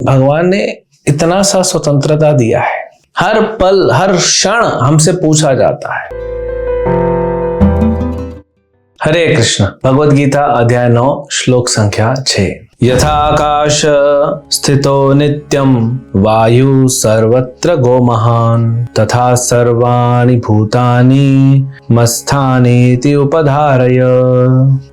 भगवान ने इतना सा स्वतंत्रता दिया है, हर पल हर क्षण हमसे पूछा जाता है। हरे कृष्ण। भगवद गीता अध्याय 9 श्लोक संख्या 6। यथा आकाश स्थितो नित्यम वायु सर्वत्र गोमहान तथा सर्वाणि भूतानि मत्स्थानीति उपधारय।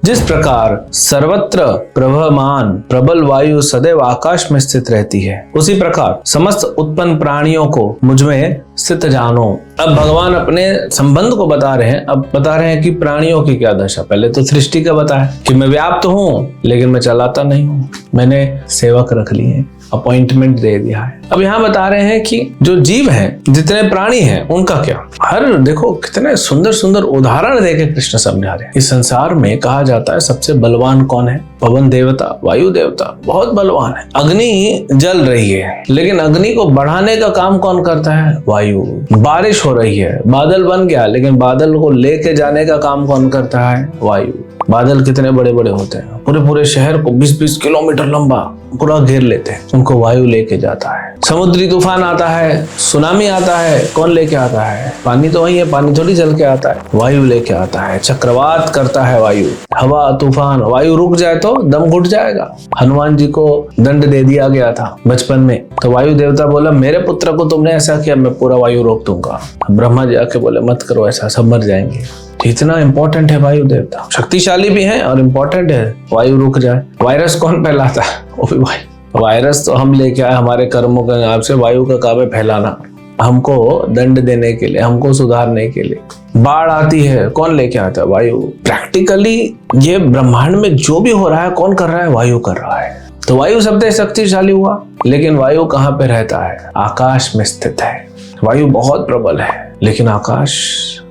जिस प्रकार सर्वत्र प्रवहमान प्रबल वायु सदैव आकाश में स्थित रहती है, उसी प्रकार समस्त उत्पन्न प्राणियों को मुझमें स्थित जानो। अब भगवान अपने संबंध को बता रहे हैं। अब बता रहे हैं कि प्राणियों की क्या दशा। पहले तो सृष्टि का बताया कि मैं व्याप्त हूं लेकिन मैं चलाता नहीं हूं, मैंने सेवक रख लिए, अपॉइंटमेंट दे दिया है। अब यहाँ बता रहे हैं कि जो जीव हैं, जितने प्राणी हैं, उनका क्या। हर देखो कितने सुंदर सुंदर उदाहरण देके कृष्ण समझा रहे हैं। इस संसार में कहा जाता है सबसे बलवान कौन है? पवन देवता, वायु देवता बहुत बलवान है। अग्नि जल रही है लेकिन अग्नि को बढ़ाने का काम कौन करता है? वायु। बारिश हो रही है, बादल बन गया लेकिन बादल को लेके जाने का काम कौन करता है? वायु। बादल कितने बड़े बड़े होते हैं, पूरे पूरे शहर को 20-20 किलोमीटर लंबा पूरा घेर लेते हैं, उनको वायु लेके जाता है। समुद्री तूफान आता है, सुनामी आता है, कौन लेके आता है? पानी तो वही है, पानी थोड़ी चल के आता है, वायु लेके आता है। चक्रवात करता है वायु, हवा तूफान। वायु रुक जाए तो दम घुट जाएगा। हनुमान जी को दंड दे दिया गया था बचपन में, तो वायु देवता बोला मेरे पुत्र को तुमने ऐसा किया, मैं पूरा वायु रोक दूंगा। ब्रह्मा जी आके बोले मत करो ऐसा, सब मर जाएंगे। इतना इंपॉर्टेंट है वायु देवता, शक्तिशाली भी है और इंपॉर्टेंट है। वायु रुक जाए। वायरस कौन फैलाता है? वो भी वायु। वायरस तो हम लेके आए हमारे कर्मों के नाम से। वायु का काम है फैलाना, हमको दंड देने के लिए, हमको सुधारने के लिए। बाढ़ आती है, कौन लेके आता है? वायु। प्रैक्टिकली ये ब्रह्मांड में जो भी हो रहा है कौन कर रहा है? वायु कर रहा है। तो वायु सबसे शक्तिशाली हुआ, लेकिन वायु कहाँ पे रहता है? आकाश में स्थित है। वायु बहुत प्रबल है, लेकिन आकाश,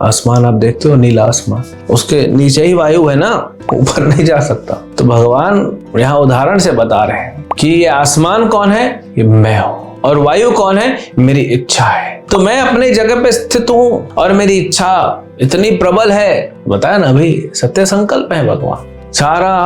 आसमान आप देखते हो, नीला आसमान, उसके नीचे ही वायु है ना, ऊपर नहीं जा सकता। तो भगवान यहाँ उदाहरण से बता रहे हैं कि ये आसमान कौन है? ये मैं हूं। और वायु कौन है? मेरी इच्छा है। तो मैं अपनी जगह पे स्थित हूं और मेरी इच्छा इतनी प्रबल है। बताया ना अभी, सत्य संकल्प है भगवान। सारा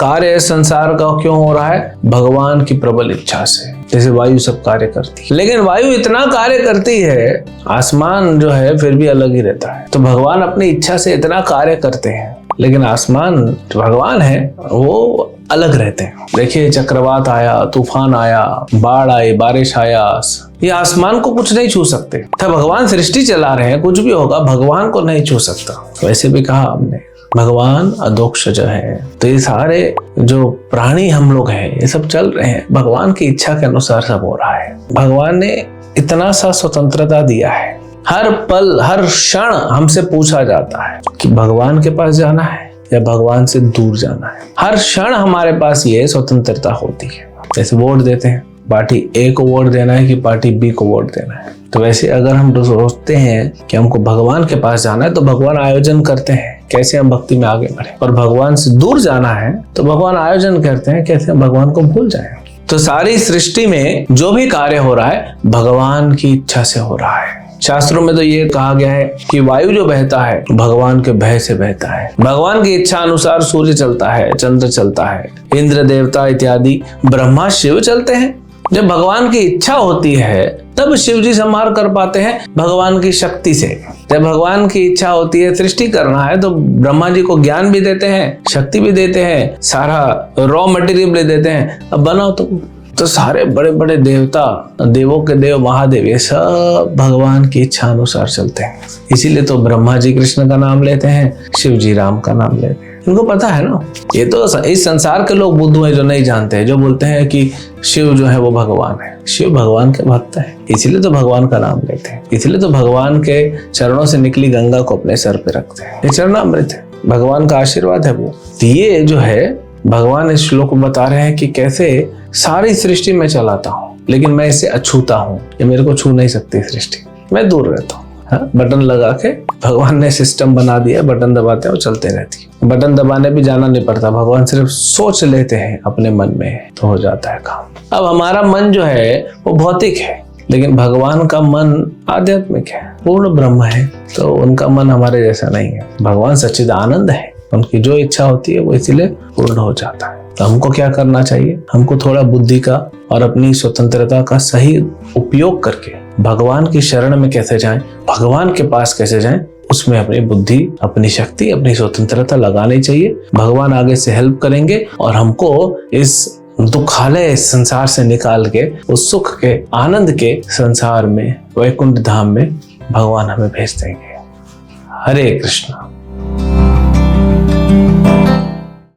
कार्य संसार का क्यों हो रहा है? भगवान की प्रबल इच्छा से। जैसे वायु सब कार्य करती है, लेकिन वायु इतना कार्य करती है, आसमान जो है फिर भी अलग ही रहता है। तो भगवान अपनी इच्छा से इतना कार्य करते हैं, लेकिन आसमान जो भगवान है वो अलग रहते हैं। देखिए चक्रवात आया, तूफान आया, बाढ़ आई, बारिश आया, ये आसमान को कुछ नहीं छू सकते। तो भगवान सृष्टि चला रहे हैं, कुछ भी होगा भगवान को नहीं छू सकता। वैसे भी कहा हमने भगवान अदोक्षज है। तो ये सारे जो प्राणी हम लोग हैं, ये सब चल रहे हैं भगवान की इच्छा के अनुसार सब हो रहा है। भगवान ने इतना सा स्वतंत्रता दिया है, हर पल हर क्षण हमसे पूछा जाता है कि भगवान के पास जाना है या भगवान से दूर जाना है। हर क्षण हमारे पास ये स्वतंत्रता होती है। जैसे वोट देते हैं, पार्टी ए को वोट देना है कि पार्टी बी को वोट देना है। तो वैसे अगर हम सोचते हैं कि हमको भगवान के पास जाना है तो भगवान आयोजन करते हैं कैसे हम भक्ति में आगे बढ़े, और भगवान से दूर जाना है तो भगवान आयोजन करते हैं कैसे हम भगवान को भूल जाएं। तो सारी सृष्टि में जो भी कार्य हो रहा है भगवान की इच्छा से हो रहा है। शास्त्रों में तो ये कहा गया है कि वायु जो बहता है भगवान के भय से बहता है। भगवान की इच्छा अनुसार सूर्य चलता है, चंद्र चलता है, इंद्र देवता इत्यादि ब्रह्मा शिव चलते हैं। जब भगवान की इच्छा होती है तब शिव जी संहार कर पाते हैं भगवान की शक्ति से। जब भगवान की इच्छा होती है सृष्टि करना है तो ब्रह्मा जी को ज्ञान भी देते हैं, शक्ति भी देते हैं, सारा रॉ मटेरियल भी देते हैं, अब बनाओ तुम। तो सारे बड़े बड़े देवता, देवों के देव महादेव, ये सब भगवान की इच्छा अनुसार चलते हैं। इसीलिए तो ब्रह्मा जी कृष्ण का नाम लेते हैं, शिव जी राम का नाम लेते हैं। इनको पता है ना। ये तो इस संसार के लोग बुद्धू हैं जो नहीं जानते हैं, जो बोलते हैं कि शिव जो है वो भगवान है। शिव भगवान के भक्त है, इसीलिए तो भगवान का नाम लेते हैं। इसीलिए तो भगवान के चरणों से निकली गंगा को अपने सर पे रखते हैं। ये चरणामृत है, भगवान का आशीर्वाद है वो। तो ये जो है भगवान इस श्लोक में बता रहे हैं कि कैसे सारी सृष्टि में चलाता हूँ, लेकिन मैं इसे अछूता हूँ। ये मेरे को छू नहीं सकती सृष्टि, मैं दूर रहता हूँ। बटन लगा के भगवान ने सिस्टम बना दिया, बटन दबाते हैं वो चलते रहती है। बटन दबाने भी जाना नहीं पड़ता, भगवान सिर्फ सोच लेते हैं अपने मन में तो हो जाता है काम। अब हमारा मन जो है वो भौतिक है, लेकिन भगवान का मन आध्यात्मिक है, पूर्ण ब्रह्म है। तो उनका मन हमारे जैसा नहीं है। भगवान सच्चिदानंद है, उनकी जो इच्छा होती है वो इसीलिए पूर्ण हो जाता है। तो हमको क्या करना चाहिए? हमको थोड़ा बुद्धि का और अपनी स्वतंत्रता का सही उपयोग करके भगवान की शरण में कैसे जाएं, भगवान के पास कैसे जाएं, उसमें अपनी बुद्धि, अपनी शक्ति, अपनी स्वतंत्रता लगानी चाहिए। भगवान आगे से हेल्प करेंगे और हमको इस दुखालय संसार से निकाल के उस सुख के, आनंद के संसार में, वैकुंठ धाम में भगवान हमें भेज देंगे। हरे कृष्णा।